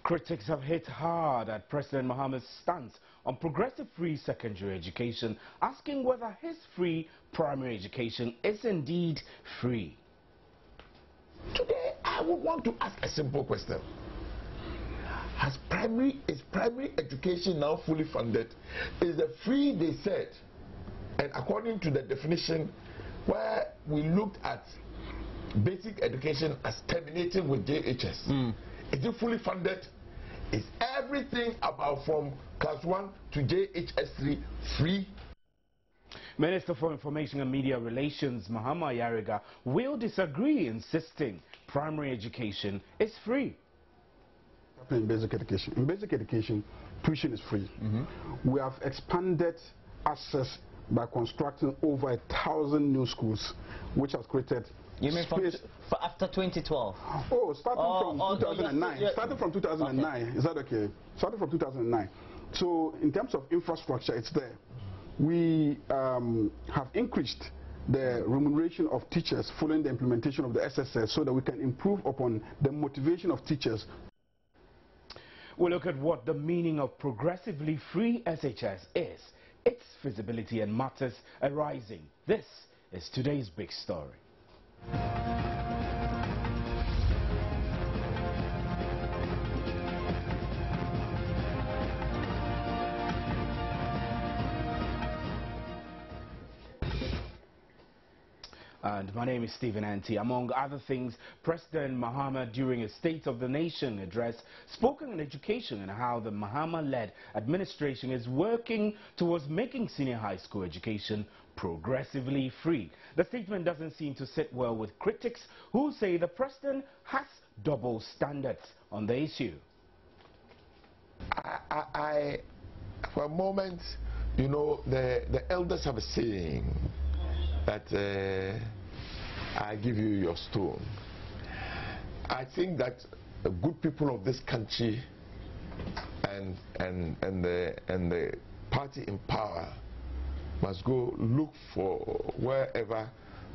Critics have hit hard at President Mohammed's stance on progressive free secondary education, asking whether his free primary education is indeed free. Today, I would want to ask a simple question. Is primary education now fully funded? Is the free they said, and according to the definition where we looked at basic education as terminating with JHS, is it fully funded? Is everything about from class 1 to JHS3 free? Minister for Information and Media Relations, Mahama Yariga, will disagree, insisting primary education is free. In basic education, tuition is free. We have expanded access by constructing over 1,000 new schools, which has created. You mean for after 2012? Oh, starting from 2009. Starting from 2009. Okay. Is that okay? Starting from 2009. So in terms of infrastructure, it's there. We have increased the remuneration of teachers following the implementation of the SSS so that we can improve upon the motivation of teachers. We'll look at what the meaning of progressively free SHS is, its feasibility and matters arising. This is today's big story. And my name is Stephen Anti. Among other things, President Mahama, during a State of the Nation address, spoke on education and how the Mahama-led administration is working towards making senior high school education progressively free. The statement doesn't seem to sit well with critics who say the president has double standards on the issue. For a moment, you know, the elders have a saying that I give you your stone. I think that the good people of this country and the party in power must go look for wherever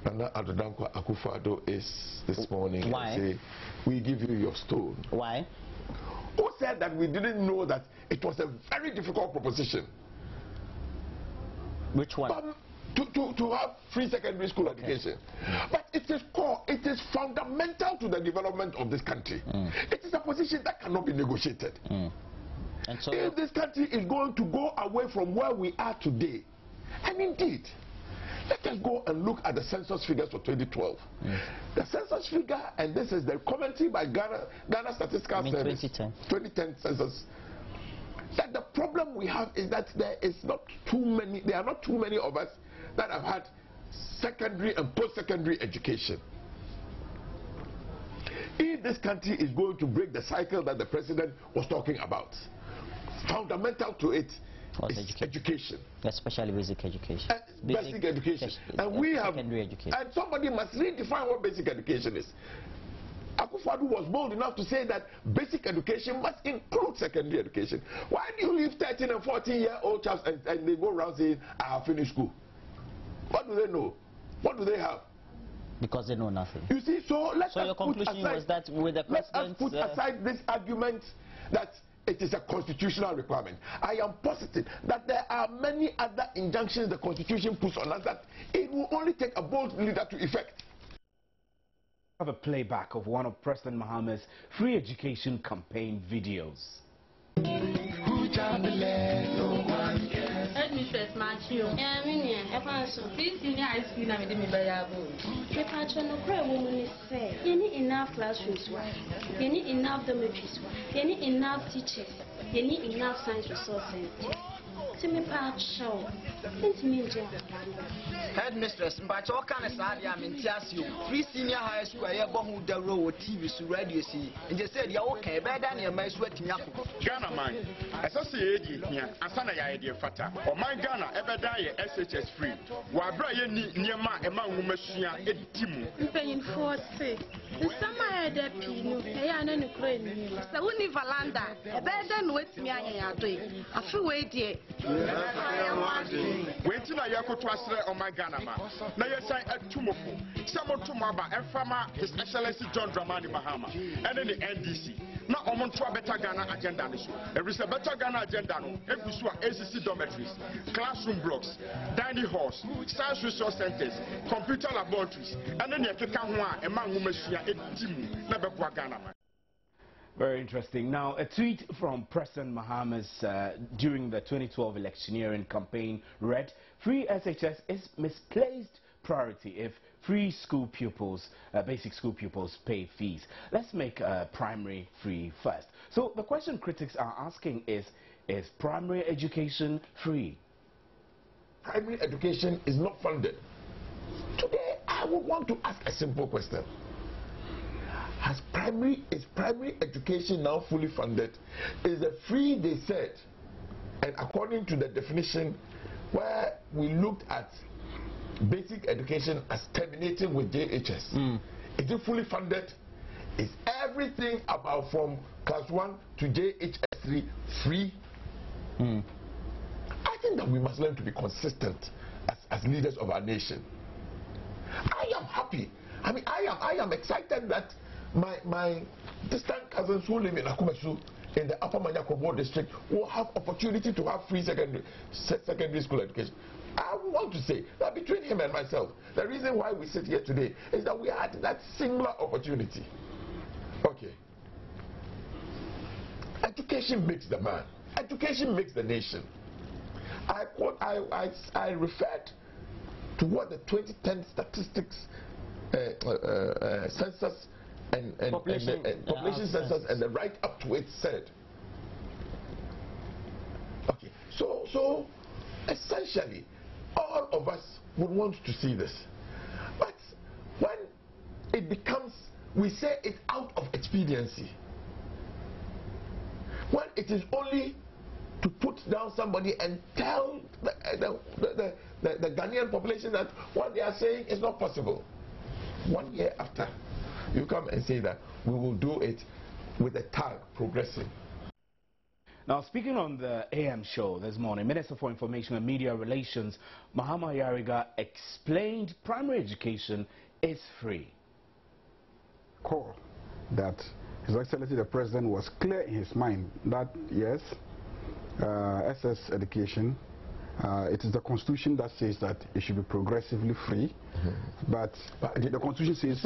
Nana Addo Akufo-Addo is this morning. Why? And say, we give you your stone. Why? Who said that we didn't know that it was a very difficult proposition? Which one? To have free secondary school education. But it is core, it is fundamental to the development of this country. It is a position that cannot be negotiated. And so if this country is going to go away from where we are today, and indeed, let us go and look at the census figures for 2012. The census figure, and this is the commentary by Ghana Statistical Service, 2010 census, that the problem we have is that there are not too many of us that have had secondary and post-secondary education. If this country is going to break the cycle that the president was talking about, fundamental to it is education. Especially basic education. Basic education. And we have, and somebody must redefine what basic education is. Akufo-Addo was bold enough to say that basic education must include secondary education. Why do you leave 13 and 14-year-old chaps and they go around saying, I have finished school? What do they know? What do they have? Because they know nothing. You see, so your conclusion was that with the president... Let us put aside this argument that it is a constitutional requirement. I am positive that there are many other injunctions the Constitution puts on us that it will only take a bold leader to effect. Have a playback of one of President Mahama's free education campaign videos. Headmistress Matthew. Please senior high school na me de me bayabo. The patron no cry woman is say. You need enough classrooms, you need enough dormitories, you need enough teachers, you need enough science resources. To me patron. Into me Headmistress, but what kind of sad I mean you. Free senior high school I ever who the road TV so radio see. And they said you're okay, better than your my sweating yako. Ghana man, associate here, Asana idea fata. Or my Ghana ever die SHS free. While Brian near my among Machina Edimu. Paying 40. The summer had a pino, I know Ukraine. So only Valanda, better than what's me I do. I feel wait here. Waiting a yako to asre on my Ganama. Now you say at Tumoko. Someone Tumaba and Fama, His Excellency John Dramani Mahama, and then the NDC. Now on to a better Ghana agenda. There is a better Ghana agenda. Ebusua ACC dormitories, classroom blocks, dining halls, science resource centers, computer laboratories, and then you can come among Mumesia Etimu, Nabekwa Ghana. Very interesting. Now, a tweet from President Mahama's during the 2012 electioneering campaign read, "Free SHS is misplaced priority if free school pupils, basic school pupils pay fees." Let's make primary free first. So the question critics are asking is primary education free? Primary education is not funded. Today, I would want to ask a simple question. Is primary education now fully funded? Is the free they said, and according to the definition where we looked at basic education as terminating with JHS, is it fully funded? Is everything about from class 1 to JHS3 free? I think that we must learn to be consistent as leaders of our nation. I am happy. I mean, I am excited that my distant cousins who live in Akumesu in the Upper Manyakobo district will have opportunity to have free secondary school education. I want to say that between him and myself, the reason why we sit here today is that we had that singular opportunity. Okay. Education makes the man. Education makes the nation. I referred to what the 2010 statistics census and population census and the right up to it said. Okay, so essentially, all of us would want to see this, but when it becomes, we say it out of expediency. When it is only to put down somebody and tell the Ghanaian population that what they are saying is not possible. 1 year after, you come and say that we will do it with a tag, progressive. Now, speaking on the AM show this morning, Minister for Information and Media Relations, Mahama Yariga, explained primary education is free. Call that His Excellency the President was clear in his mind that yes, SS education, it is the Constitution that says that it should be progressively free, but the Constitution says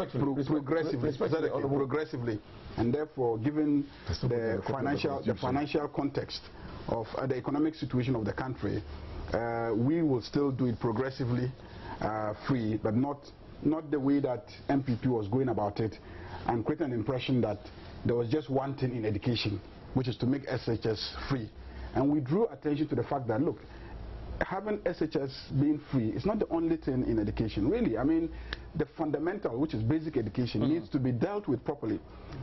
progressively, and therefore, given the financial context of the economic situation of the country, we will still do it progressively free, but not the way that MPP was going about it, and create an impression that there was just one thing in education, which is to make SHS free. And we drew attention to the fact that, look, having SHS being free is not the only thing in education, really. I mean, the fundamental, which is basic education, needs to be dealt with properly.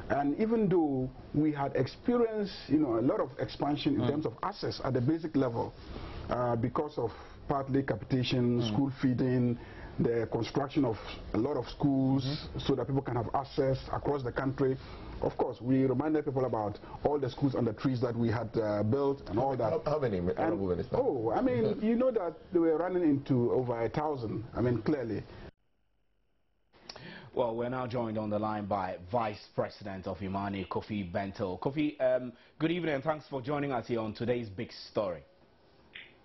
And even though we had experienced, a lot of expansion in terms of access at the basic level, because of partly capitation, school feeding, the construction of a lot of schools so that people can have access across the country. Of course, we reminded people about all the schools and the trees that we had built and all that. How many? Oh, I mean, you know that they were running into over 1,000. I mean, clearly. Well, we're now joined on the line by Vice President of Imani, Kofi Bento. Kofi, good evening and thanks for joining us here on today's big story.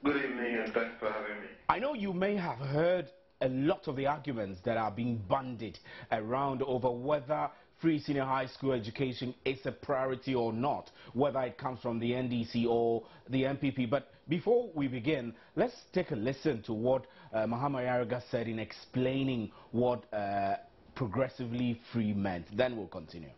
Good evening and thanks for having me. I know you may have heard a lot of the arguments that are being bandied around over whether free senior high school education is a priority or not, whether it comes from the NDC or the MPP. But before we begin, let's take a listen to what Mahama Yariga said in explaining what progressively free meant. Then we'll continue.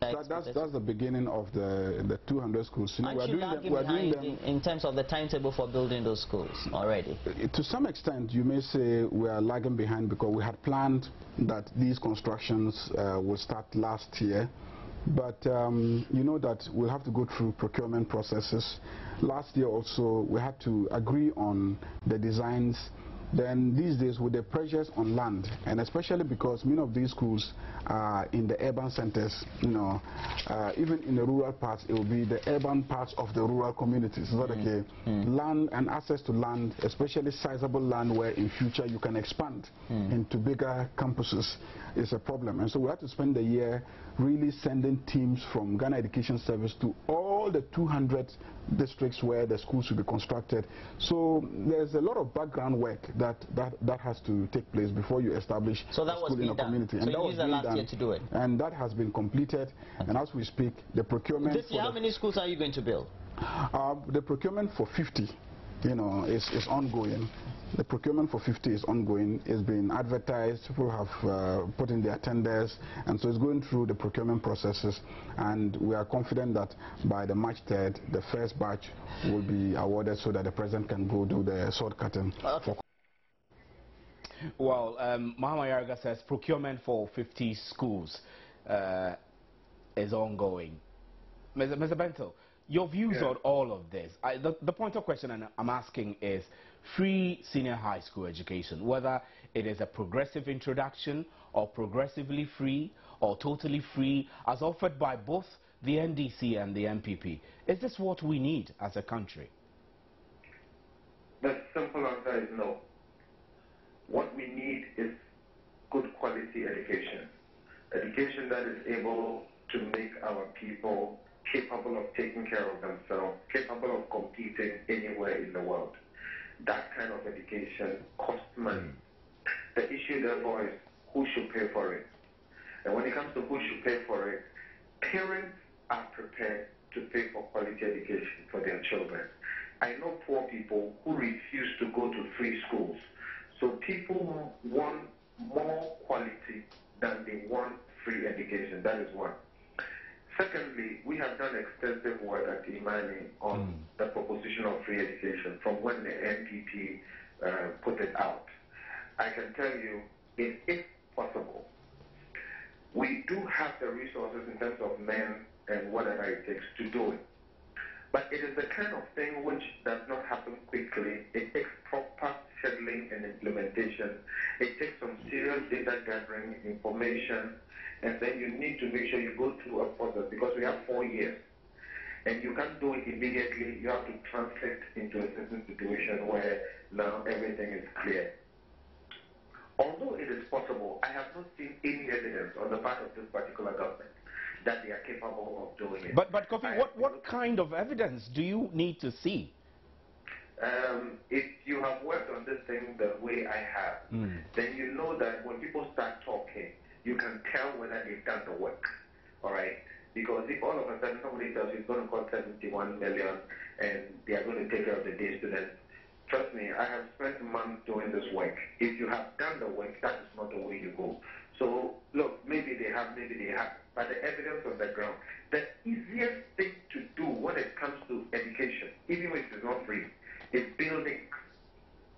That's the beginning of the 200 schools. Aren't you lagging behind in terms of the timetable for building those schools already? To some extent, you may say we are lagging behind because we had planned that these constructions will start last year. But you know that we'll have to go through procurement processes. Last year also, we had to agree on the designs then these days with the pressures on land, and especially because many of these schools are in the urban centers, you know, even in the rural parts, it will be the urban parts of the rural communities. So okay, land and access to land, especially sizable land where in future you can expand into bigger campuses, is a problem. And so we have to spend the year really sending teams from Ghana Education Service to all the 200 districts where the schools should be constructed. So there's a lot of background work that has to take place before you establish a school in a community. So you used the last year to do it. And that has been completed. And as we speak, the procurement. This year, how many schools are you going to build? The procurement for 50, you know, is ongoing. The procurement for 50 is ongoing. It's been advertised. People have put in their tenders, and so it's going through the procurement processes. And we are confident that by the March 3rd, the first batch will be awarded so that the president can go do the sword cutting. Okay. Well, Mahama Yaraga says procurement for 50 schools is ongoing. Mr. Bento, your views on all of this? The point of question I'm asking is free senior high school education, whether it is a progressive introduction or progressively free or totally free as offered by both the NDC and the MPP. Is this what we need as a country? The simple answer is no. What we need is good quality education. Education that is able to make our people capable of taking care of themselves, capable of competing anywhere in the world. That kind of education costs money. The issue therefore is who should pay for it. And when it comes to who should pay for it, parents are prepared to pay for quality education for their children. I know poor people who refuse to go to free schools. So people want more quality than they want free education. That is one. Secondly, we have done extensive work at Imani on the proposition of free education from when the NPP put it out. I can tell you, it is possible. We do have the resources in terms of men and whatever it takes to do it. But it is the kind of thing which does not happen quickly. It takes proper scheduling and implementation. It takes some serious data gathering, information, and then you need to make sure you go through a process because we have 4 years. And you can't do it immediately. You have to translate into a certain situation where now everything is clear. Although it is possible, I have not seen any evidence on the part of this particular government that they are capable of doing it. But Kofi, what kind of evidence do you need to see? If you have worked on this thing the way I have, then you know that when people start talking, you can tell whether they've done the work, all right? Because if all of a sudden somebody tells you it's going to cost 71 million and they are going to take care of the day students, trust me, I have spent months doing this work. If you have done the work, that is not the way you go. So, look, maybe they have, but the evidence on the ground, the easiest thing to do when it comes to education, even if it's not free, is building.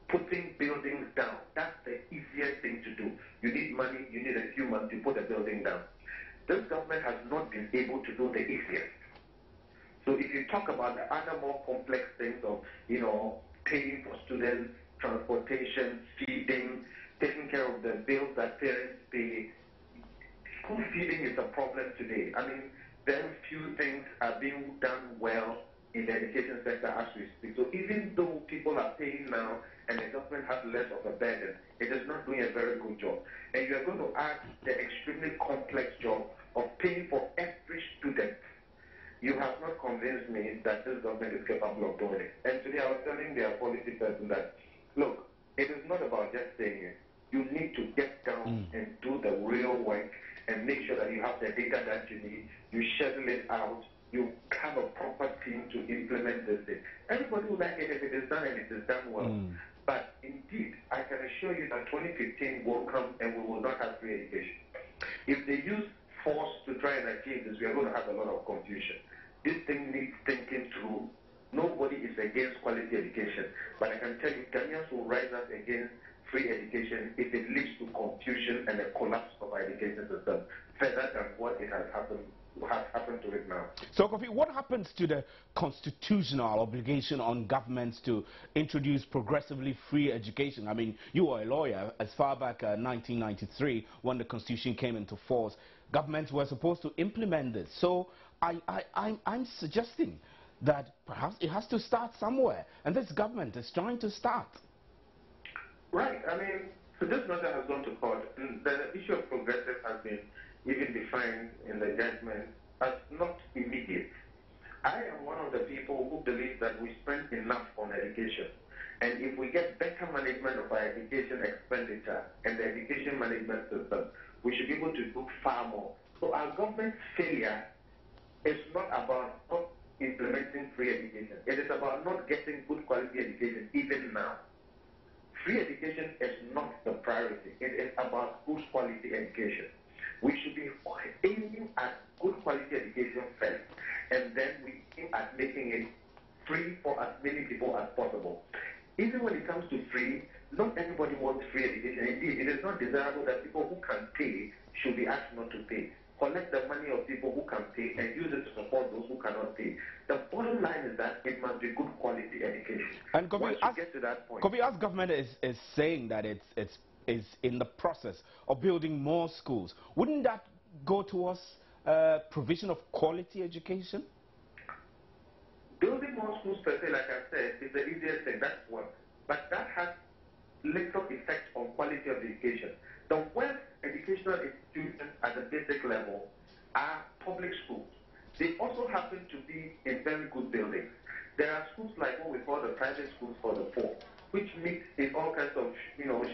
Putting buildings down, that's the easiest thing to do. You need money, you need a few months to put a building down. This government has not been able to do the easiest. So if you talk about the other more complex things of, you know, paying for students, transportation, feeding, taking care of the bills that parents pay, school feeding is a problem today. I mean, very few things are being done well in the education sector as we speak. So even though people are paying now and the government has less of a burden, it is not doing a very good job. And you are going to add the extremely complex job of paying for every student. You have not convinced me that this government is capable of doing it. And today I was telling their policy person that, look, it is not about just saying it. You need to get down and do the real work and make sure that you have the data that you need. You schedule it out. You have a proper team to implement this thing. Everybody will like it if it is done and it is done well. But indeed, I can assure you that 2015 will come and we will not have free education. If they use force to try and achieve this, we are going to have a lot of confusion. This thing needs thinking through. Nobody is against quality education. But I can tell you, Ghanaians will rise up against free education if it leads to confusion and a collapse of our education system further than what it has has happened to it now. So, Kofi, what happens to the constitutional obligation on governments to introduce progressively free education? I mean, you were a lawyer as far back 1993 when the Constitution came into force. Governments were supposed to implement this. So, I'm suggesting that perhaps it has to start somewhere, and this government is trying to start. Right. I mean, so this matter has gone to court. The issue of progressive has been even defined in the judgment as not immediate. I am one of the people who believe that we spend enough on education. And if we get better management of our education expenditure and the education management system, we should be able to do far more. So our government's failure is not about not implementing free education. It is about not getting good quality education even now. Free education is not the priority. It is about good quality education. We should be aiming at good quality education first, and then we aim at making it free for as many people as possible. Even when it comes to free, not everybody wants free education. Indeed, it is not desirable that people who can pay should be asked not to pay. Collect the money of people who can pay and use it to support those who cannot pay. The bottom line is that it must be good quality education. And once you get to that point, Kofi, as government is saying that it's in the process of building more schools, wouldn't that go towards provision of quality education? Building more schools per se, like I said, is the easiest thing. That's one. But that has little effect on quality of education. The worst educational institutions at the basic level are public schools. They also happen to be in very good buildings. There are schools like what we call the private schools for the poor, which mix in all kinds of,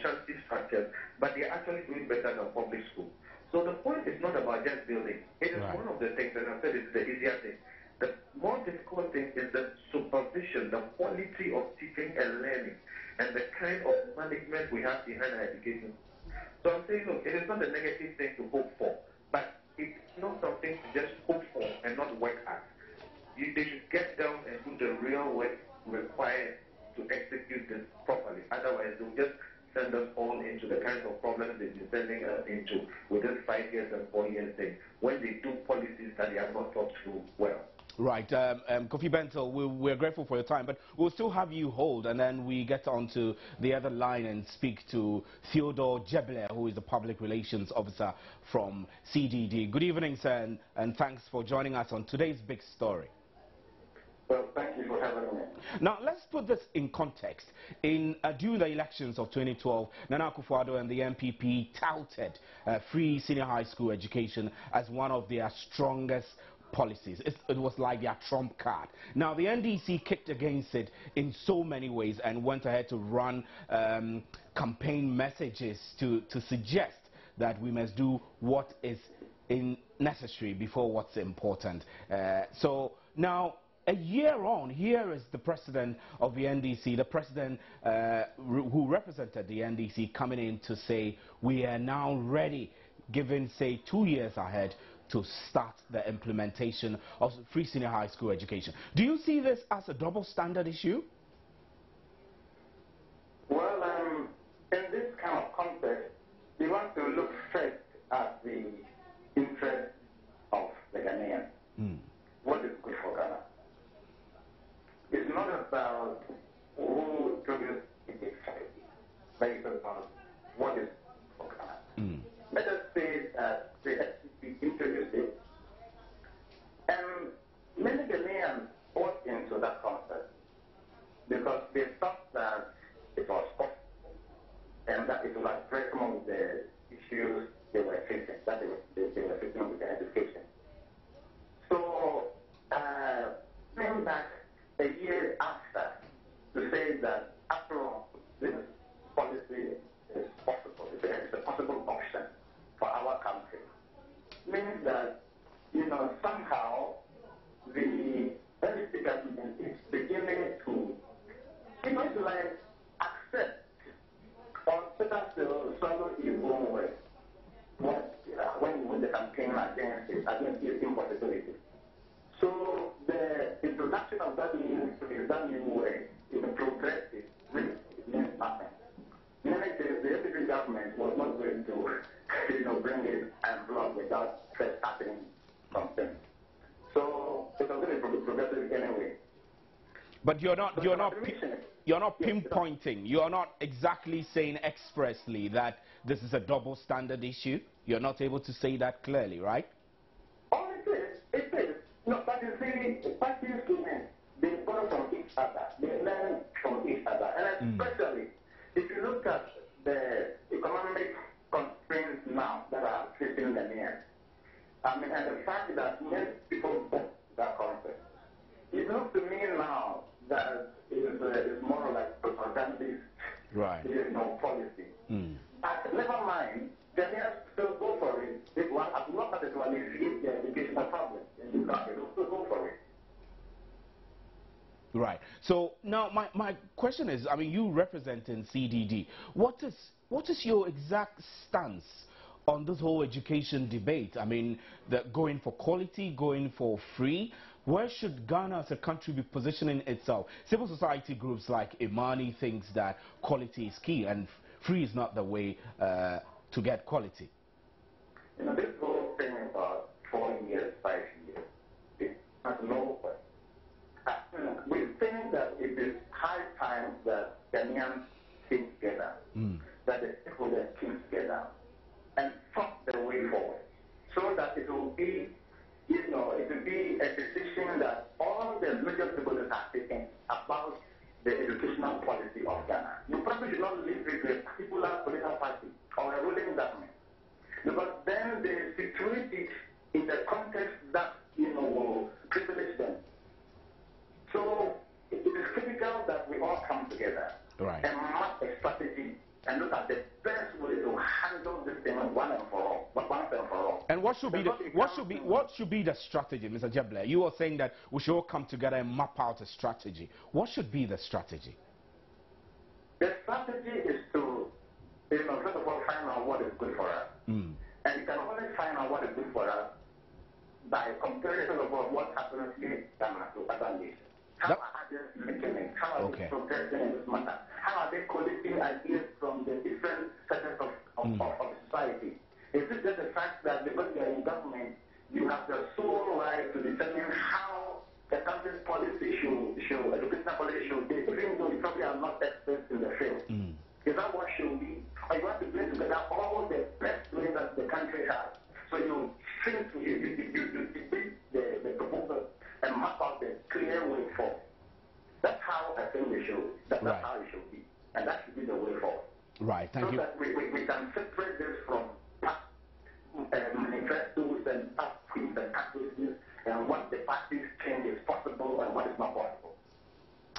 shanty structures, but they are actually doing better than public schools. So the point is not about just building. It is one of the things, and I said it's the easier thing. The more difficult thing is the supervision, the quality of teaching and learning, and the kind of management we have behind our education. So I'm saying, look, it is not a negative thing to hope for, but it's not something to just hope for and not work at. They should get down and do the real work required to execute this properly. Otherwise, they'll just send us all into the kinds of problems they've been sending us into with this 5 years and 4 years thing, when they do policies that they have not thought through well. Right. Kofi Bentel, we're grateful for your time, but we'll still have you hold, and then we get on to the other line and speak to Theodore Jeble, who is the Public Relations Officer from CDD. Good evening, sir, and thanks for joining us on today's big story. Well, thank you for having me. Now, let's put this in context. During the elections of 2012, Nana Akufo-Addo and the MPP touted free senior high school education as one of their strongest policies. It was like their trump card. Now, the NDC kicked against it in so many ways and went ahead to run campaign messages to suggest that we must do what is necessary before what's important. So now, a year on, here is the president of the NDC, the president who represented the NDC, coming in to say we are now ready, given, say, 2 years ahead, to start the implementation of free senior high school education. Do you see this as a double standard issue? Well, in this kind of context, we want to look first at the interest of the Ghanaian. What is good for Ghana? It's not about who introduced it, but it's about what is for Ghana. Let us say that the FCC introduced it, and many Ghanaians bought into that concept because they thought that it was possible and that it would address some of the issues they were facing, that they were facing with their education. So, going back a year after to say that after all, this policy is possible, it's a possible option for our country, means that, somehow the NDC government is beginning to, accept or consider to swallow its own way when the campaign against its impossibility. So the introduction of that new way is a progressive risk. It means nothing. Meaning the FDP government was not going to, bring it and block without first starting something. So it was going to be progressive anyway. But you're not pinpointing. You're not exactly saying expressly that this is a double standard issue. You're not able to say that clearly, right? Oh, it is. It is. No, but you see, the party students, they borrow from each other. They learn from each other. And especially, if you look at the economic constraints now that are facing the Ghanaians, I mean, and the fact that many people bought that concept, it looks to me now that it's more like propagandist, right? No policy. But never mind, Ghanaians still go for it. If one, as long as it will alleviate the educational problem in this country, they'll still go for it. Right. So now my question is, I mean, you representing CDD. What is your exact stance on this whole education debate? I mean, going for quality, going for free. Where should Ghana as a country be positioning itself? Civil society groups like Emmanuel thinks that quality is key and free is not the way to get quality. You know, this whole thing about 4 years, 5 years, it has no way. We think that it is high time that Ghanaians came together, that the stakeholders came together and fought their way forward, so that it will be, you know, it will be a decision that all the major stakeholders are taking about the educational policy of Ghana. You probably should not leave it to a particular political party or a ruling government, because then they situate it in the context that, you know, will privilege them. So it is critical that we all come together and map a strategy and look at the best way to handle this thing once and for all. And what should be the strategy, Mr. Jebler? You were saying that we should all come together and map out a strategy. What should be the strategy? The strategy is to, you know, first of all, find out what is good for us. And you can only find out what is good for us by comparison of what happens in Ghana to other nations. How are others making it? How are they progressing in this matter? How are they collecting ideas from the different sectors of society? Is it just the fact that because you are in government, you have the sole right to determine how the country's policy educational policy should be, even though you probably are not experts in the field? Is that what should be? Or you want to bring together all the best ways that the country has? So you think you debate the proposal and map out the clear way forward. That's how I think we should. That's how it should be, and that should be the way forward. Right. Thank you. So that we can separate this from past manifestos and past tweets and activities, and what the parties think is possible and what is not possible.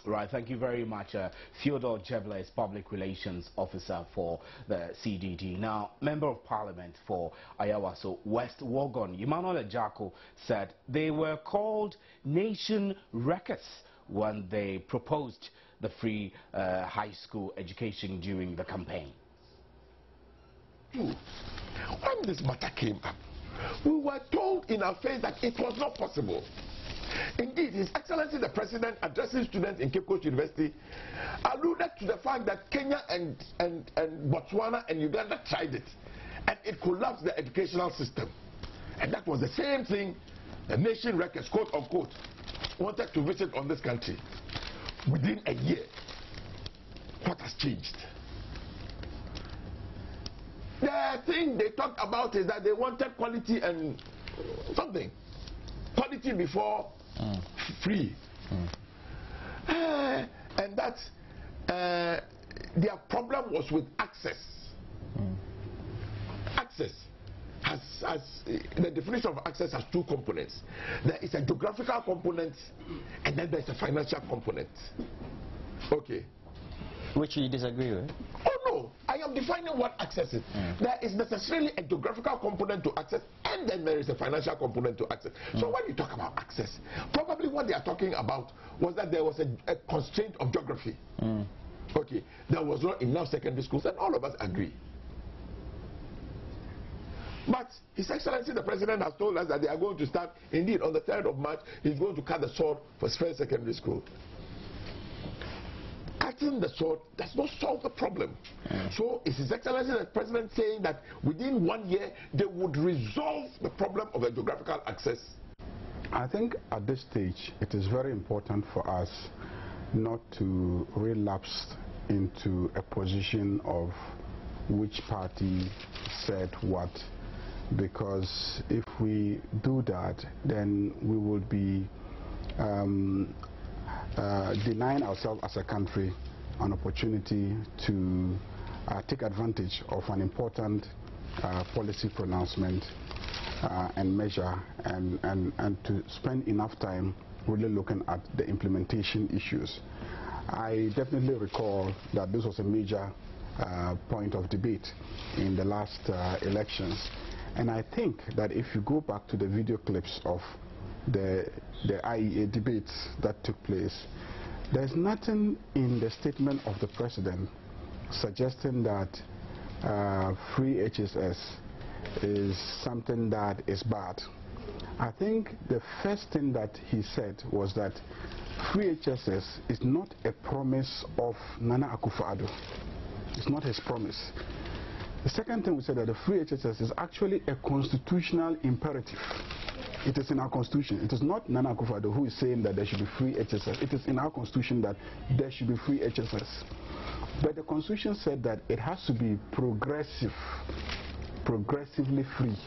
Right, thank you very much. Theodore Jebler is Public Relations Officer for the CDD. Now, Member of Parliament for Ayawaso West Wogon, Emmanuel Ejako, said they were called nation wreckers when they proposed the free high school education during the campaign. When this matter came up, we were told in our face that it was not possible. Indeed, His Excellency the President, addressing students in Cape Coast University, alluded to the fact that Kenya and Botswana and Uganda tried it, and it collapsed the educational system. And that was the same thing the nation wreckers, quote unquote, wanted to visit on this country. Within a year, what has changed? The thing they talked about is that they wanted quality and something. Quality before free. And that their problem was with access. Access has the definition of access has two components. There is a geographical component and then there's a financial component. Okay. Which you disagree with? Oh no, I am defining what access is. There is necessarily a geographical component to access, and then there is a financial component to access. So when you talk about access, probably what they are talking about was that there was a constraint of geography. Okay, there was not enough secondary schools, and all of us agree. But His Excellency the President has told us that they are going to start, indeed, on the 3rd of March, he's going to cut the sword for first secondary school. Cutting the sword does not solve the problem. So is His Excellency the President saying that within 1 year they would resolve the problem of the geographical access? I think at this stage it is very important for us not to relapse into a position of which party said what, because if we do that, then we would be denying ourselves as a country an opportunity to take advantage of an important policy pronouncement and measure, and to spend enough time really looking at the implementation issues. I definitely recall that this was a major point of debate in the last elections, and I think that if you go back to the video clips of the IEA debates that took place, there's nothing in the statement of the president suggesting that free HSS is something that is bad. I think the first thing that he said was that free HSS is not a promise of Nana Akufo-Addo. It's not his promise. The second thing we said that the free HSS is actually a constitutional imperative. It is in our constitution. It is not Nana Akufo-Addo who is saying that there should be free HSS. It is in our constitution that there should be free HSS. But the constitution said that it has to be progressively free.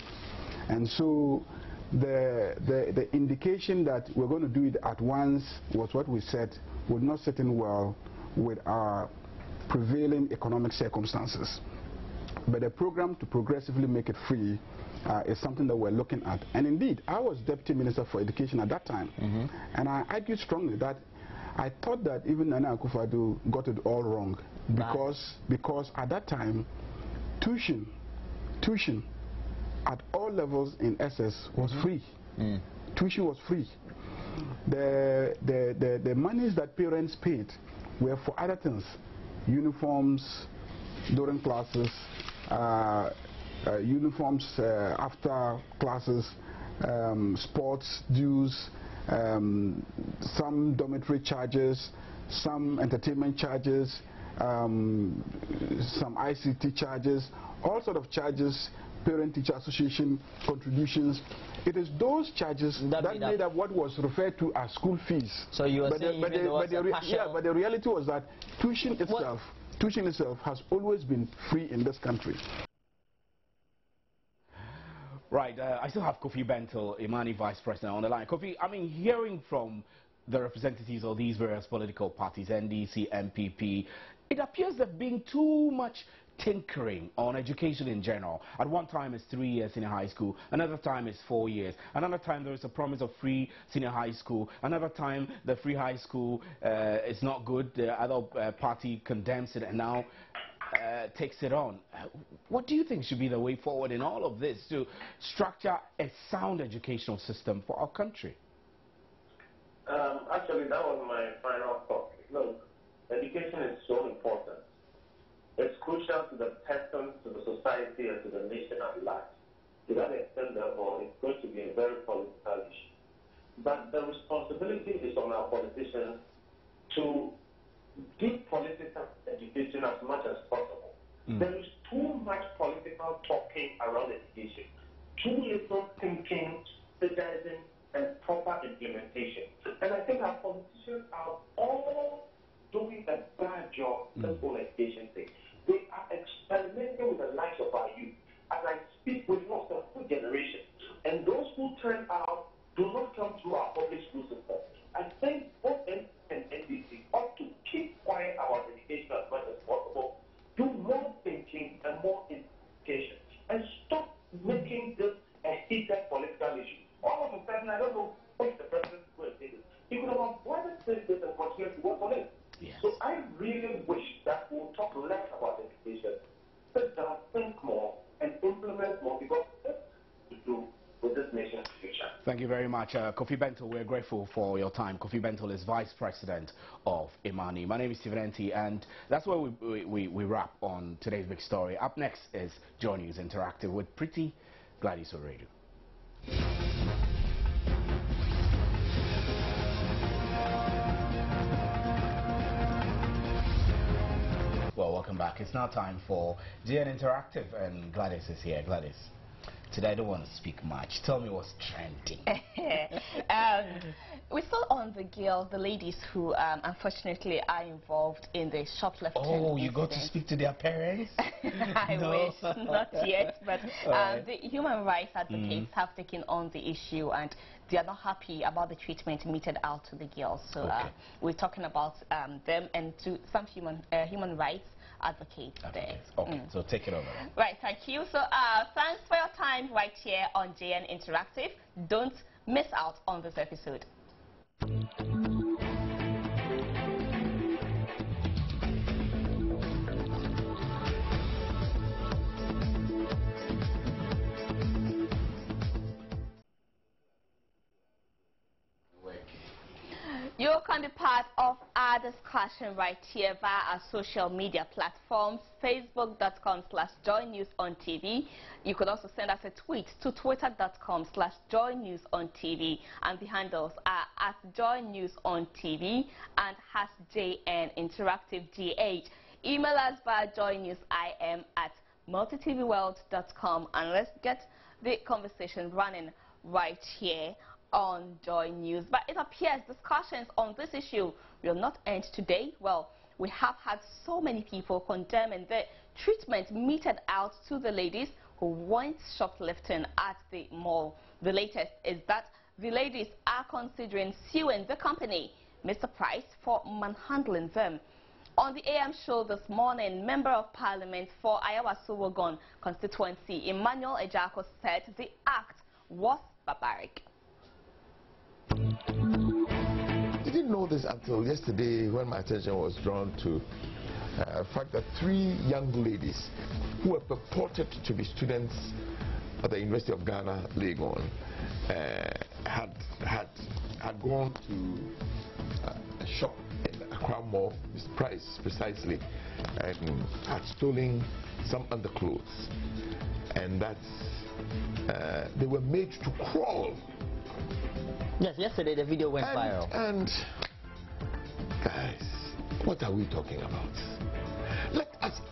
And so the indication that we're going to do it at once was what we said would not sit in well with our prevailing economic circumstances. But the program to progressively make it free is something that we're looking at. And indeed, I was Deputy Minister for Education at that time, and I argued strongly that I thought that even Nana Akufo-Addo got it all wrong, because at that time, tuition at all levels in SS was free. Tuition was free. The monies that parents paid were for other things: uniforms during classes, uniforms after classes, sports dues, some dormitory charges, some entertainment charges, some ICT charges, all sort of charges, parent-teacher association contributions. It is those charges that made up what was referred to as school fees. So you were saying but the reality was that tuition itself has always been free in this country. Right, I still have Kofi Bentil, Imani Vice President, on the line. Kofi, I mean, hearing from the representatives of these various political parties, NDC, MPP, it appears there being too much tinkering on education in general. At one time it's 3 years in a high school, another time it's 4 years, another time there is a promise of free senior high school, another time the free high school is not good, the other party condemns it and now takes it on. What do you think should be the way forward in all of this to structure a sound educational system for our country? Actually, that was my final thought. Look, education is so important. It's crucial to the person, to the society, and to the nation at large. To that extent, therefore, it's going to be a very political issue. But the responsibility is on our politicians to give political education as much as possible. There is too much political talking around education, too little thinking, strategizing, and proper implementation. And I think our politicians are all doing a bad job in the whole education thing. They are experimenting with the lives of our youth. As I speak, we've lost a full generation. And those who turn out do not come through our public school system. I think both NDC and NDC ought to keep quiet about education as much as possible, do more thinking and more education, and stop making this a heated political issue. All of a sudden, I don't know what the president is going to say. He could have avoided this and continued to work on it. Yes. So I really wish that we'll talk less about education, sit down, think more, and implement more, because that's to do with this nation's future. Thank you very much. Kofi Bentil, we're grateful for your time. Kofi Bentil is Vice President of Imani. My name is Stephen Enti, and that's where we wrap on today's big story. Up next is Joy News Interactive with Pretty Gladys Oredu. Well, welcome back. It's now time for GN Interactive, and Gladys is here. Gladys. today I don't want to speak much. Tell me what's trending. We're still on the girls, the ladies who unfortunately are involved in the shoplifting you incident. got to speak to their parents? I wish, not yet. But the human rights advocates have taken on the issue, and they are not happy about the treatment meted out to the girls. So we're talking about them and to some human rights advocates there. Okay, so take it over. Right, thank you. So thanks for your time right here on JN Interactive. Don't miss out on this episode. You can be part of our discussion right here via our social media platforms, facebook.com/joynewsontv. You could also send us a tweet to twitter.com/joynewsontv, and the handles are @joynewsontv and #JNInteractiveGH. Email us via joynewsim@multitvworld.com, and let's get the conversation running right here on Joy News. But it appears discussions on this issue will not end today. Well, we have had so many people condemning the treatment meted out to the ladies who went shoplifting at the mall. The latest is that the ladies are considering suing the company, Mr. Price, for manhandling them. On the AM show this morning, Member of Parliament for Ayawaso-Wogon constituency, Emmanuel said the act was barbaric. Didn't know this until yesterday when my attention was drawn to the fact that 3 young ladies who were purported to be students at the University of Ghana, Legon, had gone to a shop in Accra Mall, Mr. Price precisely, and had stolen some underclothes, and that they were made to crawl. Yes, yesterday the video went viral. And guys, what are we talking about? Let us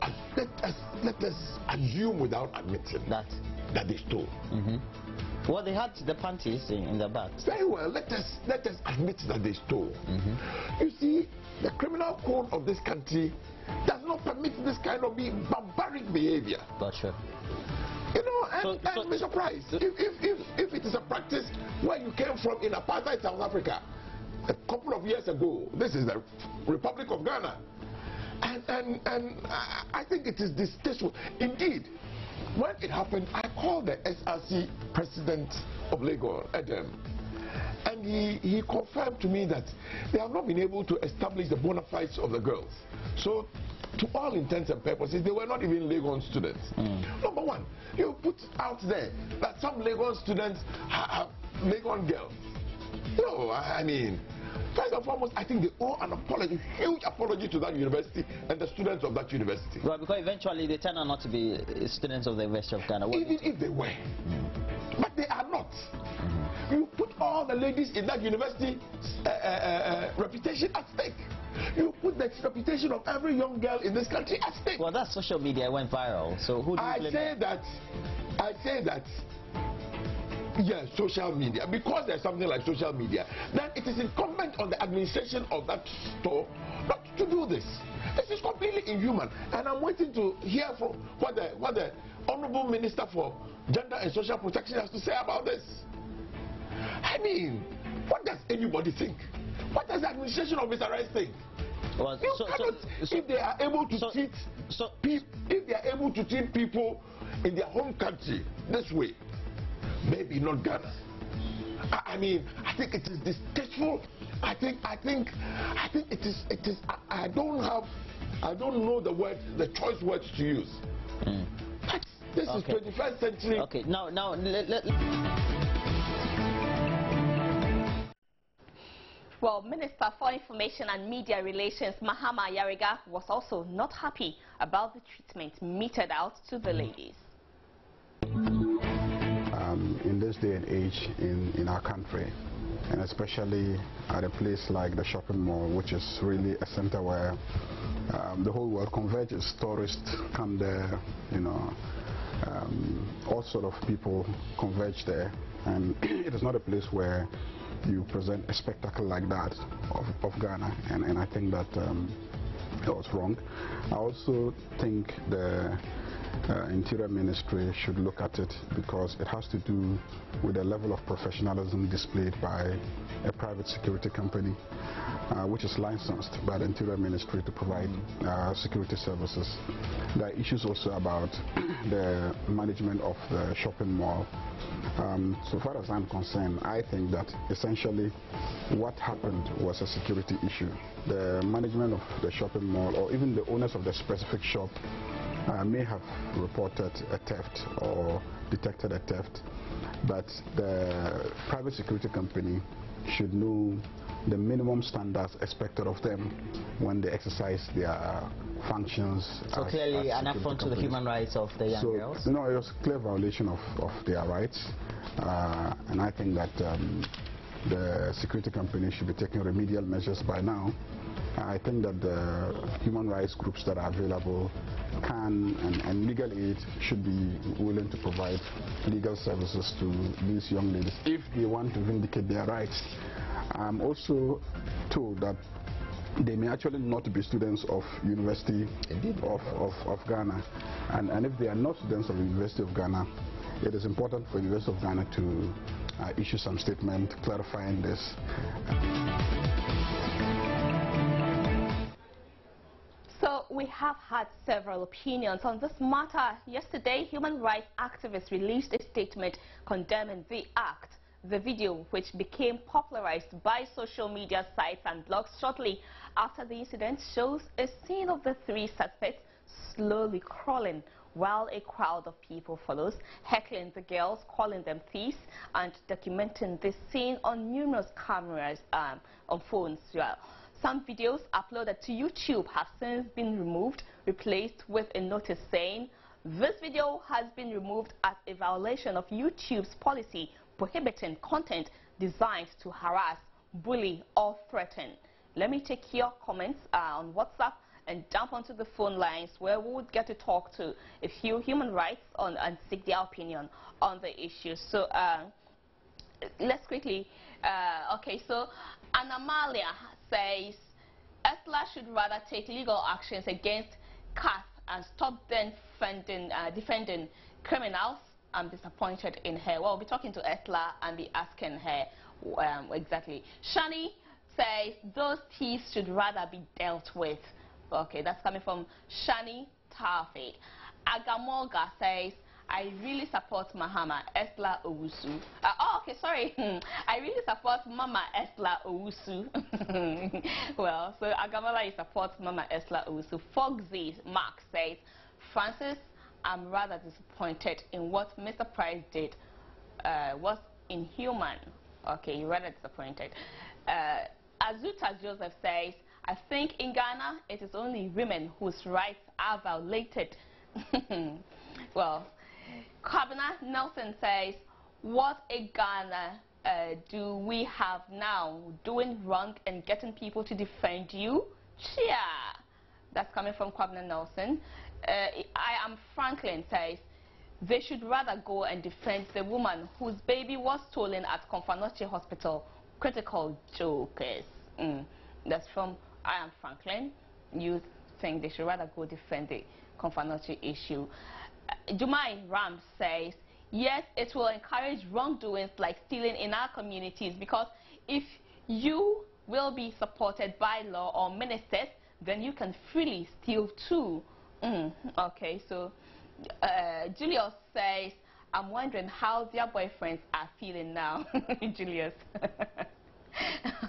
assume without admitting that they stole. Well, they had the panties in their bags. Very well. Let us admit that they stole. You see, the criminal code of this country does not permit this kind of barbaric behavior. Gotcha. You know, and Mr. Price, if it is a practice where you came from in apartheid South Africa a couple of years ago, this is the Republic of Ghana, and I think it is distasteful. Indeed, when it happened, I called the SRC president of Lagos, Adam, and he confirmed to me that they have not been able to establish the bona fides of the girls. So, to all intents and purposes, they were not even Legon students. Number one, you put out there that some Legon students have Legon girls. No, I mean, first and foremost, I think they owe an apology, huge apology to that university and the students of that university. Well, because eventually they turn out not to be students of the University of Ghana. Even if they were. But they are not. You put all the ladies in that university reputation at stake. You put the reputation of every young girl in this country at stake. Well, that social media went viral. So who do you blame? I say that yes, social media. Because there's something like social media, then it is incumbent on the administration of that store not to do this. This is completely inhuman, and I'm waiting to hear from what the Honorable Minister for Gender and Social Protection has to say about this. I mean, what does anybody think? What does the administration of Mr. Rice think? Well, if they are able to treat people in their home country this way, maybe not Ghana. I mean, I think it is distasteful. I think it is. I don't know the choice words to use. But this is 21st century. Okay, now Well, Minister for Information and Media Relations, Mahama Yariga, was also not happy about the treatment meted out to the ladies. In this day and age in our country, and especially at a place like the shopping mall, which is really a center where the whole world converges. Tourists come there, you know, all sort of people converge there, and it is not a place where you present a spectacle like that of Ghana, and I think that that was wrong. I also think the Interior Ministry should look at it, because it has to do with the level of professionalism displayed by a private security company which is licensed by the Interior Ministry to provide security services. There are issues also about the management of the shopping mall. So far as I'm concerned, I think that essentially what happened was a security issue. The management of the shopping mall, or even the owners of the specific shop, may have reported a theft or detected a theft, but the private security company should know the minimum standards expected of them when they exercise their functions. So clearly an affront to the human rights of the young girls? No, it was a clear violation of their rights, and I think that the security company should be taking remedial measures by now. I think that the human rights groups that are available can, and legal aid should be willing to provide legal services to these young ladies if they want to vindicate their rights. I'm also told that they may actually not be students of University of Ghana, and if they are not students of the University of Ghana, it is important for the University of Ghana to issue some statement clarifying this. So we have had several opinions on this matter. Yesterday, human rights activists released a statement condemning the act. The video, which became popularized by social media sites and blogs shortly after the incident, shows a scene of the three suspects slowly crawling while a crowd of people follows, heckling the girls, calling them thieves, and documenting this scene on numerous cameras on phones. Some videos uploaded to YouTube have since been removed, replaced with a notice saying, "This video has been removed as a violation of YouTube's policy prohibiting content designed to harass, bully, or threaten." Let me take your comments on WhatsApp and jump onto the phone lines where we would get to talk to a few human rights and seek their opinion on the issue. So let's quickly, okay, so Anamalia says ESLA should rather take legal actions against CAF and stop them defending criminals. I'm disappointed in her. Well, we'll be talking to ESLA and be asking her exactly. Shani says those thieves should rather be dealt with. Okay, that's coming from Shani Tafik. Agamolga says, I really support Mahama Esla Owusu. Oh, okay, sorry. I really support Mama Esla Owusu. Well, so Agamola supports Mama Esla Owusu. Fogsy Mark says, Francis, I'm rather disappointed in what Mr. Price did. Was inhuman. Okay, you're rather disappointed. Azuta Joseph says, I think in Ghana, it is only women whose rights are violated. Well, Kabina Nelson says, what a Ghana do we have now, doing wrong and getting people to defend you? Cheer. That's coming from Kabina Nelson. I am Franklin says, they should rather go and defend the woman whose baby was stolen at Konfanoche Hospital. Critical jokers. That's from I am Franklin. You think they should rather go defend the Konfanoche issue. Jumai Ram says, yes, it will encourage wrongdoings like stealing in our communities, because if you will be supported by law or ministers, then you can freely steal too. Okay, so Julius says, I'm wondering how their boyfriends are feeling now. Julius.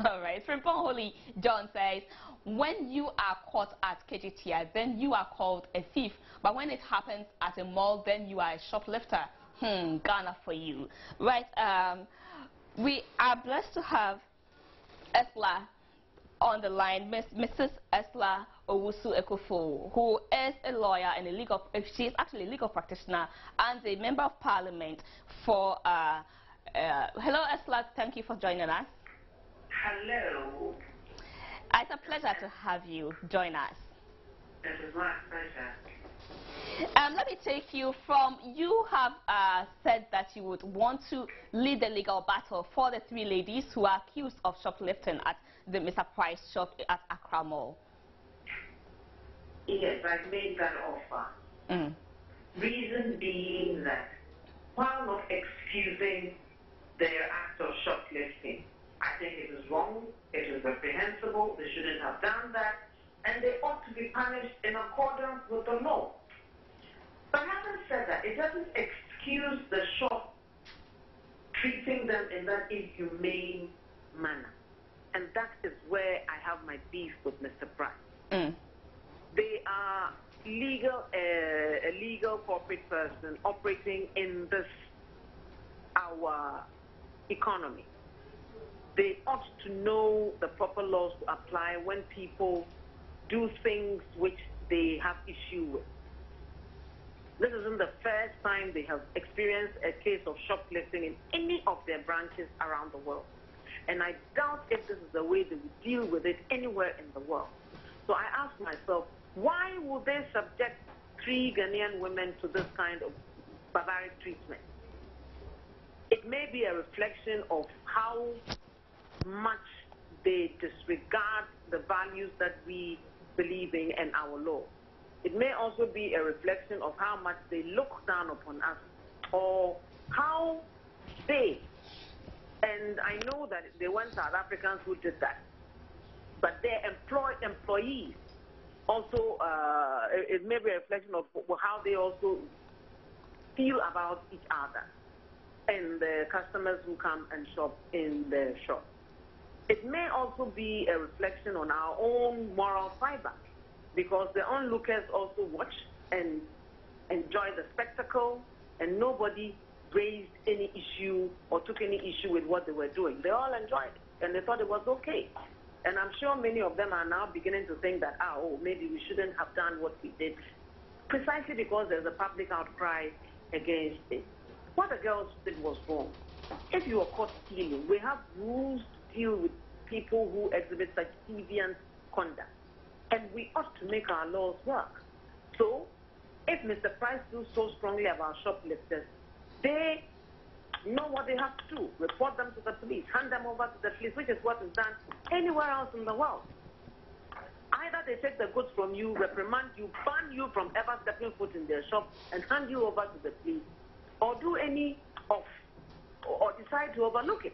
All right, Frimpong Holy John says, when you are caught at KGTI, then you are called a thief. But when it happens at a mall, then you are a shoplifter. Ghana for you. Right, we are blessed to have Esla on the line, Mrs. Esla Owusu Ekofo, who is a lawyer and she is actually a legal practitioner and a member of parliament for, hello Esla, thank you for joining us. Hello. It's a pleasure to have you join us. It is my pleasure. Let me take you from, you have said that you would want to lead the legal battle for the 3 ladies who are accused of shoplifting at the Mr. Price shop at Accra Mall. Yes, I've made that offer. Reason being that while not excusing their act of shoplifting, I think it is wrong, it is reprehensible, they shouldn't have done that, and they ought to be punished in accordance with the law. But having said that, it doesn't excuse the shop treating them in that inhumane manner. And that is where I have my beef with Mr. Price. They are a legal corporate person operating in this, our economy. They ought to know the proper laws to apply when people do things which they have issue with. This isn't the first time they have experienced a case of shoplifting in any of their branches around the world. And I doubt if this is the way they would deal with it anywhere in the world. So I ask myself, why would they subject 3 Ghanaian women to this kind of barbaric treatment? It may be a reflection of how much they disregard the values that we believe in and our law. It may also be a reflection of how much they look down upon us, or how they, and I know that they weren't South Africans who did that, but their employees also, it may be a reflection of how they also feel about each other and the customers who come and shop in their shop. It may also be a reflection on our own moral fiber, because the onlookers also watch and enjoy the spectacle, and nobody raised any issue or took any issue with what they were doing. They all enjoyed it, and they thought it was okay. And I'm sure many of them are now beginning to think that, maybe we shouldn't have done what we did, precisely because there's a public outcry against it. What the girls did was wrong. If you are caught stealing, we have rules to deal with people who exhibit such deviant conduct. And we ought to make our laws work. So, if Mr. Price feels so strongly about shoplifters, they know what they have to do. Report them to the police, hand them over to the police, which is what is done anywhere else in the world. Either they take the goods from you, reprimand you, ban you from ever stepping foot in their shop, and hand you over to the police, or do any of, or decide to overlook it.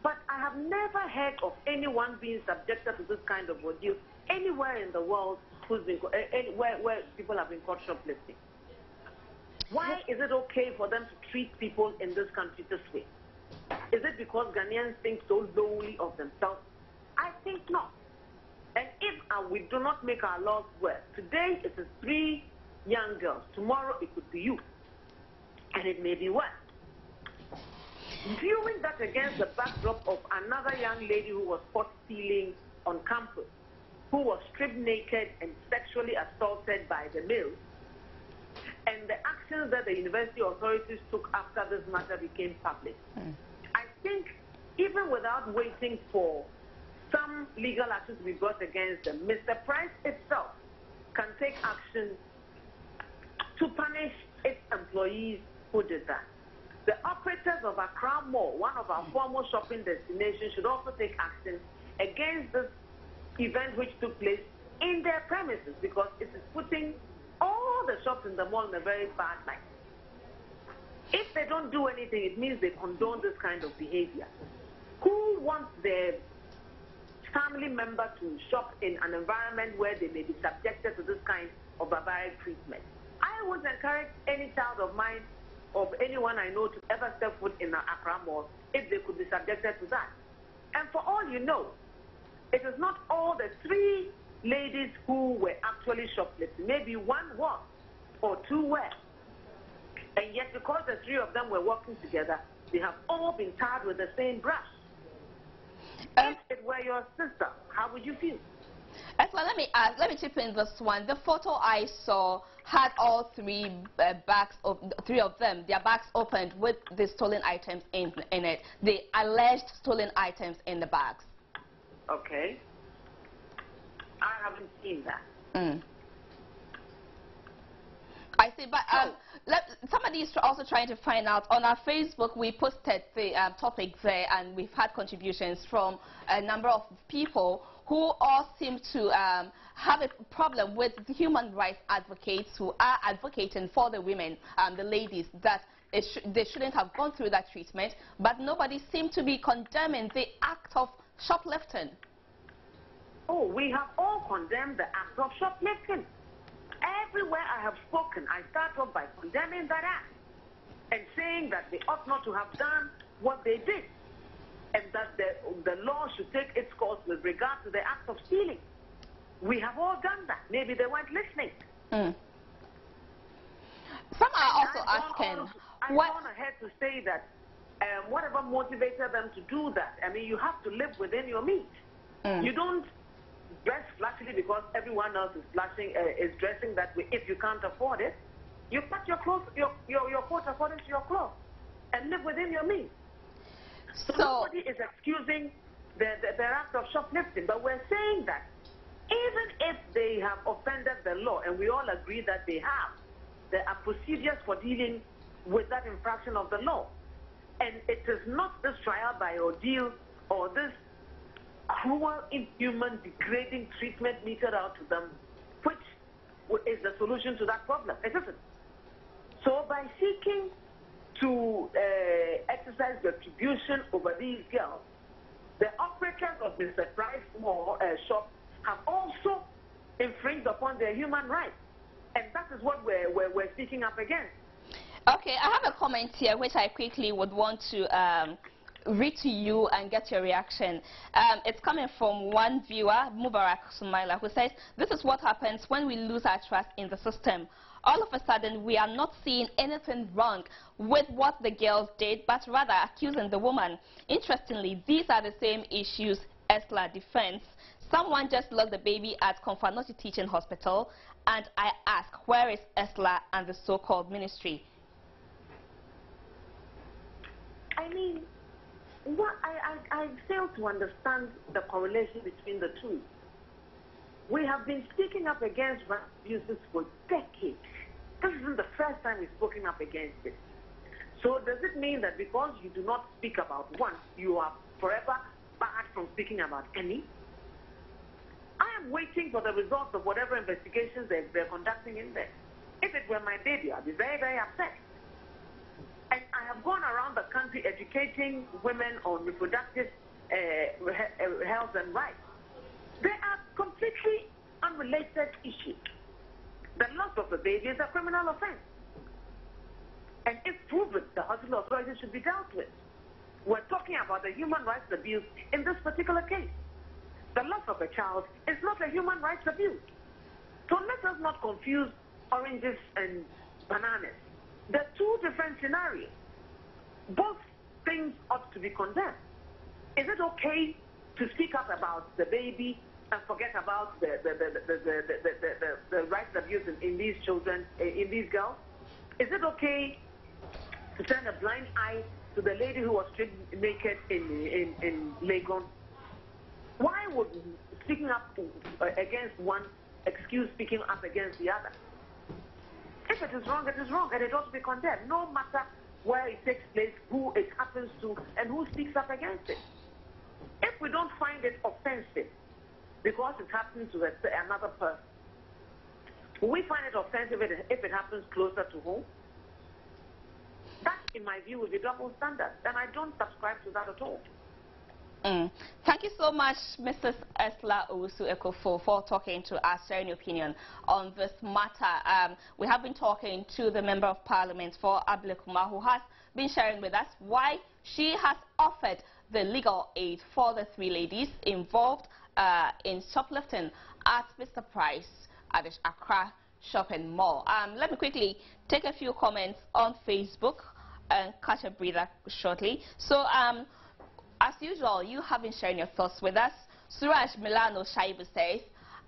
But I have never heard of anyone being subjected to this kind of ordeal anywhere in the world who's been, where people have been caught shoplifting. Why is it okay for them to treat people in this country this way? Is it because Ghanaians think so lowly of themselves? I think not. And if we do not make our laws work, today it is 3 young girls, tomorrow it could be you, and it may be worse. Viewing that against the backdrop of another young lady who was caught stealing on campus, who was stripped naked and sexually assaulted by the male, and the actions that the university authorities took after this matter became public, I think even without waiting for some legal action to be brought against them, Mr. Price itself can take action to punish its employees who did that. The operators of Accra Mall, one of our former shopping destinations, should also take action against this event which took place in their premises, because it is putting all the shops in the mall in a very bad light. If they don't do anything, it means they condone this kind of behavior. Who wants their family member to shop in an environment where they may be subjected to this kind of barbaric treatment? I would encourage any child of mine, of anyone I know, to ever step foot in an Accra Mall if they could be subjected to that. And for all you know, it is not all the 3 ladies who were actually shoplifting. Maybe 1 was, or 2 were. And yet, because the 3 of them were working together, they have all been tarred with the same brush. If it were your sister, how would you feel? Well, let me chip in this one. The photo I saw had all 3 bags, 3 of them, their bags opened with the stolen items in it. The alleged stolen items in the bags. Okay. I haven't seen that. I see, but somebody is also trying to find out. On our Facebook, we posted the topic there, and we've had contributions from a number of people who all seem to have a problem with the human rights advocates who are advocating for the women, the ladies, that they shouldn't have gone through that treatment, but nobody seemed to be condemning the act of shoplifting. Oh, we have all condemned the act of shoplifting. Everywhere I have spoken, I start off by condemning that act and saying that they ought not to have done what they did, and that the law should take its course with regard to the act of stealing. We have all done that. Maybe they weren't listening. Some are also asking. I've gone ahead to say that whatever motivated them to do that, I mean, you have to live within your means. You don't dress flashily because everyone else is dressing that way. If you can't afford it, you cut your clothes, your coat according to your clothes, and live within your means. So nobody is excusing their act of shoplifting, but we're saying that even if they have offended the law, and we all agree that they have, there are procedures for dealing with that infraction of the law. And it is not this trial by ordeal or this cruel, inhuman, degrading treatment meted out to them, which is the solution to that problem. It isn't. So by seeking to exercise retribution over these girls, the operators of Mr. Price's shop have also infringed upon their human rights. And that is what we're speaking up against. Okay, I have a comment here which I quickly would want to read to you and get your reaction. It's coming from one viewer, Mubarak Sumaila, who says, "This is what happens when we lose our trust in the system. All of a sudden, we are not seeing anything wrong with what the girls did, but rather accusing the woman. Interestingly, these are the same issues Esla defends. Someone just lost the baby at Konfanoti Teaching Hospital, and I ask, where is Esla and the so-called ministry?" I mean, what I fail to understand the correlation between the two. We have been speaking up against rape abuses for decades. This isn't the first time we've spoken up against it. So does it mean that because you do not speak about one, you are forever barred from speaking about any? I am waiting for the results of whatever investigations they're conducting in there. If it were my baby, I'd be very, very upset. And I have gone around the country educating women on reproductive health and rights. They are completely unrelated issues. The loss of the baby is a criminal offense. And if proven, the hospital authorities should be dealt with. We're talking about the human rights abuse in this particular case. The loss of a child is not a human rights abuse. So let us not confuse oranges and bananas. They're two different scenarios. Both things ought to be condemned. Is it okay to speak up about the baby and forget about the rights abuse in these children, in these girls? Is it okay to turn a blind eye to the lady who was stripped naked in Lagos? Why would speaking up against one excuse speaking up against the other? If it is wrong, it is wrong, and it ought to be condemned, no matter where it takes place, who it happens to, and who speaks up against it. If we don't find it offensive because it happens to another person, we find it offensive if it happens closer to home. That, in my view, would be double standard, and I don't subscribe to that at all. Thank you so much, Mrs. Esla Owusu-Ekofo, for talking to us, sharing your opinion on this matter. We have been talking to the Member of Parliament for Ablekuma, who has been sharing with us why she has offered the legal aid for the three ladies involved in shoplifting at Mr. Price at the Accra Shopping Mall. Let me quickly take a few comments on Facebook and catch a breather shortly. So, as usual, you have been sharing your thoughts with us. Suraj Milano Shaibu says,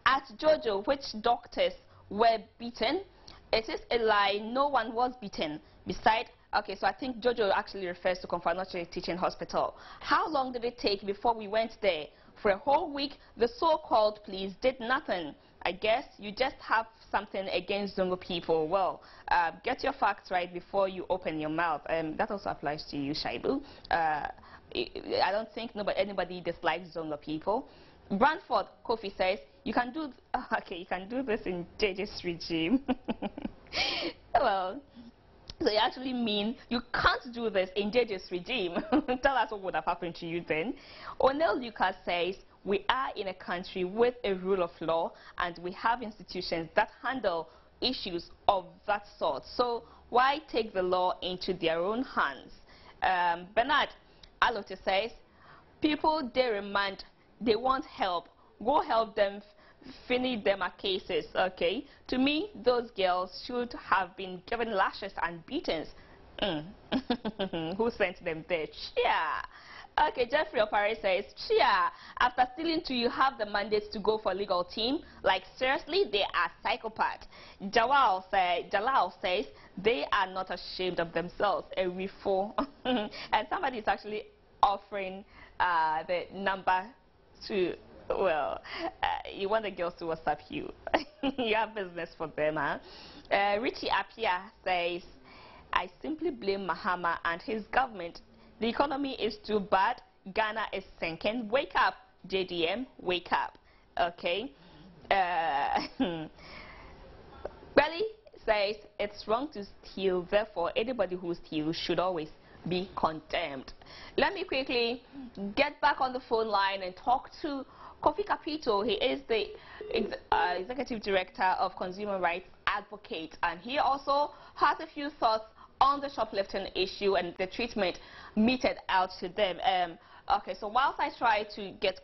at Jojo, which doctors were beaten? It is a lie. No one was beaten. Besides, okay, so I think Jojo actually refers to Konfanoti Teaching Hospital. How long did it take before we went there? For a whole week, the so-called police did nothing. I guess you just have something against Zongo people. Well, get your facts right before you open your mouth. That also applies to you, Shaibu. I don't think anybody dislikes Zongo people. Brantford Kofi says you can do you can do this in JJ's regime. Well, so you actually mean you can't do this in JJ's regime. Tell us what would have happened to you then. O'Neill Lucas says we are in a country with a rule of law and we have institutions that handle issues of that sort. So why take the law into their own hands? Bernard Alote says people they remand, they want help. Go help them, finish them at cases. Okay, to me those girls should have been given lashes and beatings. Who sent them there? Chia. Okay, Jeffrey Opare says, Chia, after stealing two, you have the mandate to go for legal team. Like, seriously, they are psychopaths. Jalal says, they are not ashamed of themselves. A refo. And somebody is actually offering the number to, well, you want the girls to WhatsApp you. You have business for them, huh? Richie Apia says, I simply blame Mahama and his government. The economy is too bad. Ghana is sinking. Wake up, JDM. Wake up. Okay. Belly says it's wrong to steal. Therefore, anybody who steals should always be condemned. Let me quickly get back on the phone line and talk to Kofi Kapito. He is the Executive Director of Consumer Rights Advocate, and he also has a few thoughts on the shoplifting issue and the treatment meted out to them. Okay, so whilst I try to get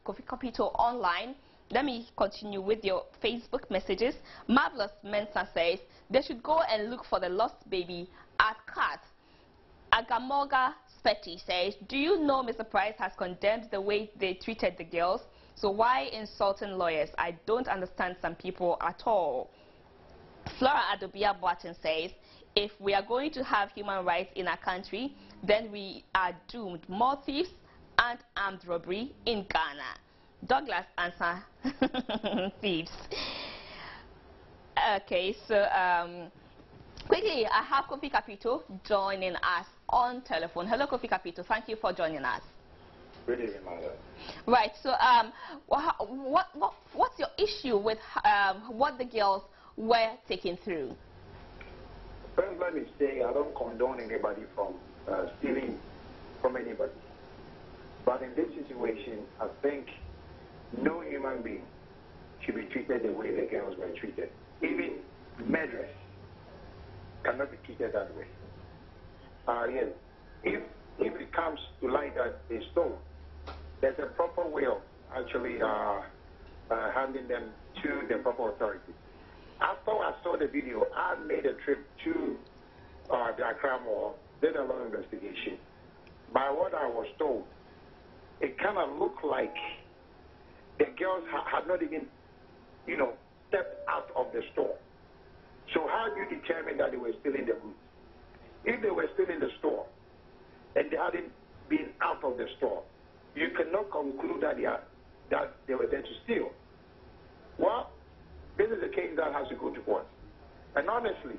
Kofi Kapito online, let me continue with your Facebook messages. Marvelous Mensa says they should go and look for the lost baby at CAT. Agamoga Spetty says, do you know Mr. Price has condemned the way they treated the girls? So why insulting lawyers? I don't understand some people at all. Flora Adobia Boatin says, if we are going to have human rights in our country, then we are doomed. More thieves and armed robbery in Ghana. Douglas answer thieves. Okay, so quickly, I have Kofi Kapito joining us on telephone. Hello, Kofi Kapito. Thank you for joining us. Good evening, Mother. Right. So, what's your issue with what the girls were taken through? First, let me say I don't condone anybody from stealing from anybody. But in this situation, I think no human being should be treated the way the girls were treated. Even murderers cannot be treated that way. Yes, if it comes to light that they stole, there's a proper way of actually handing them to the proper authorities. After I saw the video, I made a trip to the Accra Mall, did a lot of investigation. By what I was told, it kind of looked like the girls had not even, stepped out of the store. So how do you determine that they were still in the goods? If they were still in the store and they hadn't been out of the store, you cannot conclude that they were there to steal. Well, this is a case that has to go to court. And honestly,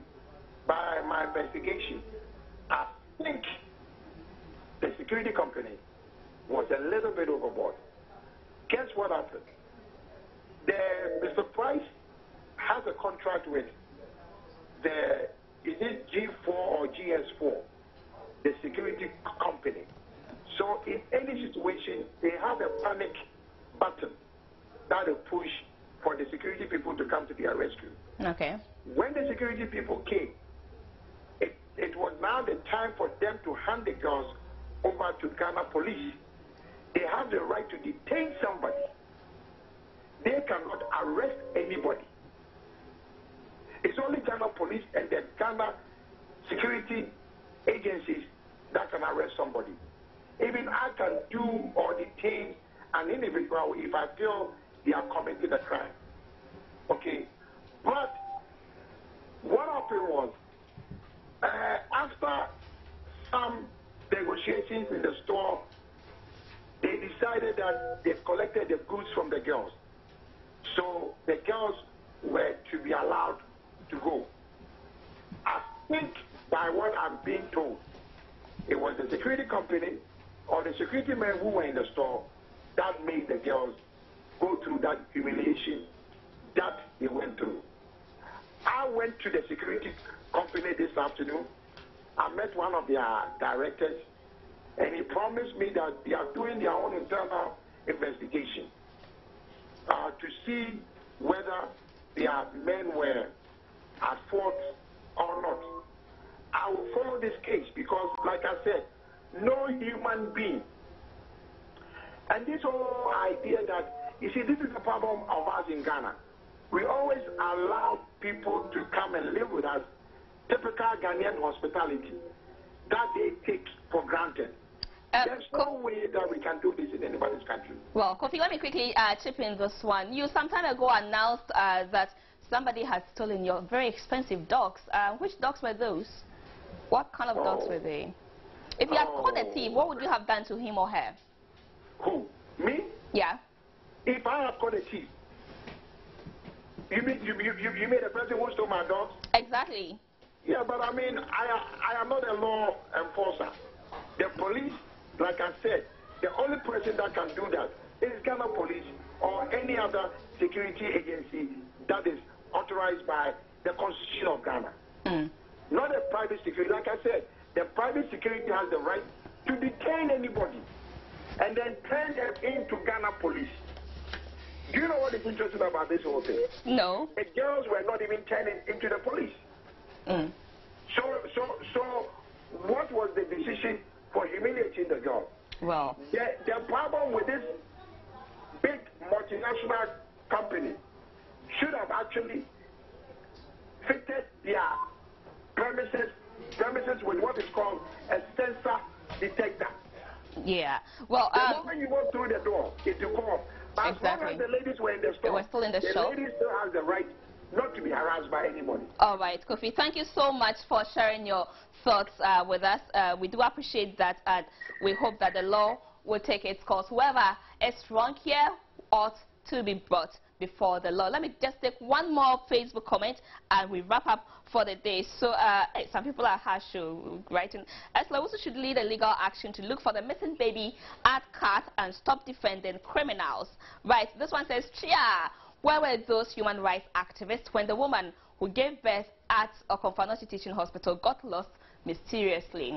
by my investigation, I think the security company was a little bit overboard. Guess what happened? Mr. Price has a contract with is it G4 or GS4, the security company. So in any situation, they have a panic button that they push for the security people to come to their rescue. Okay. When the security people came, it was now the time for them to hand the girls over to Ghana police. They have the right to detain somebody. They cannot arrest anybody. It's only Ghana police and the Ghana security agencies that can arrest somebody. Even I can do or detain an individual if I feel they are committing a crime. Okay? But what happened was, after some negotiations in the store, they decided that they've collected the goods from the girls. So the girls were to be allowed to go. I think by what I'm being told, it was the security company or the security men who were in the store that made the girls go through that humiliation that they went through. I went to the security company this afternoon. I met one of their directors, and he promised me that they are doing their own internal investigation to see whether their men were at fault or not. I will follow this case because, like I said, no human being. And this whole idea that, you see, this is the problem of us in Ghana. We always allow people to come and live with us, typical Ghanaian hospitality, that they take for granted. There's no way that we can do this in anybody's country. Well, Kofi, let me quickly chip in this one. You some time ago announced that somebody had stolen your very expensive dogs. Which dogs were those? What kind of dogs were they? If you had caught a thief, what would you have done to him or her? Who? Me? Yeah. If I have caught a thief, you mean the person who stole my dogs? Exactly. Yeah, but I mean, I am not a law enforcer. The police, like I said, the only person that can do that is Ghana Police or any other security agency that is authorized by the Constitution of Ghana. Not a private security. Like I said, the private security has the right to detain anybody and then turn them into Ghana Police. Do you know what is interesting about this whole thing? No. The girls were not even turning into the police. So what was the decision for humiliating the girl? Well, the problem with this big multinational company should have actually fitted their premises with what is called a sensor detector. Yeah. Well, the moment you walk through the door, it will come. But as long as the ladies were in the store, they were still in the shop. Ladies still have the right not to be harassed by anybody. All right, Kofi, thank you so much for sharing your thoughts with us. We do appreciate that, and we hope that the law will take its course. Whoever is wrong here ought to be brought before the law. Let me just take one more Facebook comment and we wrap up for the day. So some people are harsh writing. Esla also should lead a legal action to look for the missing baby at CAT and stop defending criminals. Right, this one says, Chia, where were those human rights activists when the woman who gave birth at Okomfano Teaching Hospital got lost mysteriously?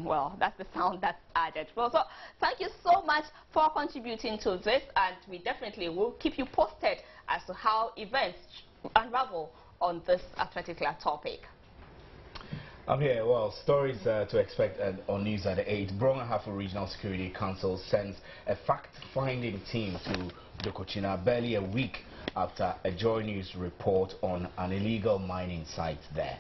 Well, that's the sound that's added. Well, so thank you so much for contributing to this, and we definitely will keep you posted as to how events unravel on this particular topic. I'm here. Well, stories to expect on News at 8. Bronga-Hafo Regional Security Council sends a fact-finding team to Dokochina barely a week after a Joy News report on an illegal mining site there.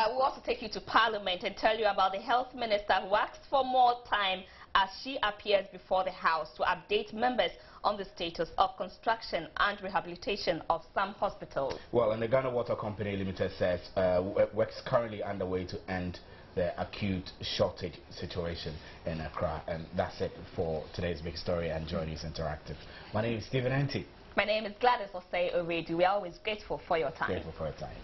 We'll also take you to Parliament and tell you about the health minister who asks for more time as she appears before the House to update members on the status of construction and rehabilitation of some hospitals. Well, and the Ghana Water Company Limited says work's currently underway to end the acute shortage situation in Accra. And that's it for today's big story and Joy News Interactive. My name is Stephen Anti. My name is Gladys Osei Oredu. We are always grateful for your time. Grateful for your time.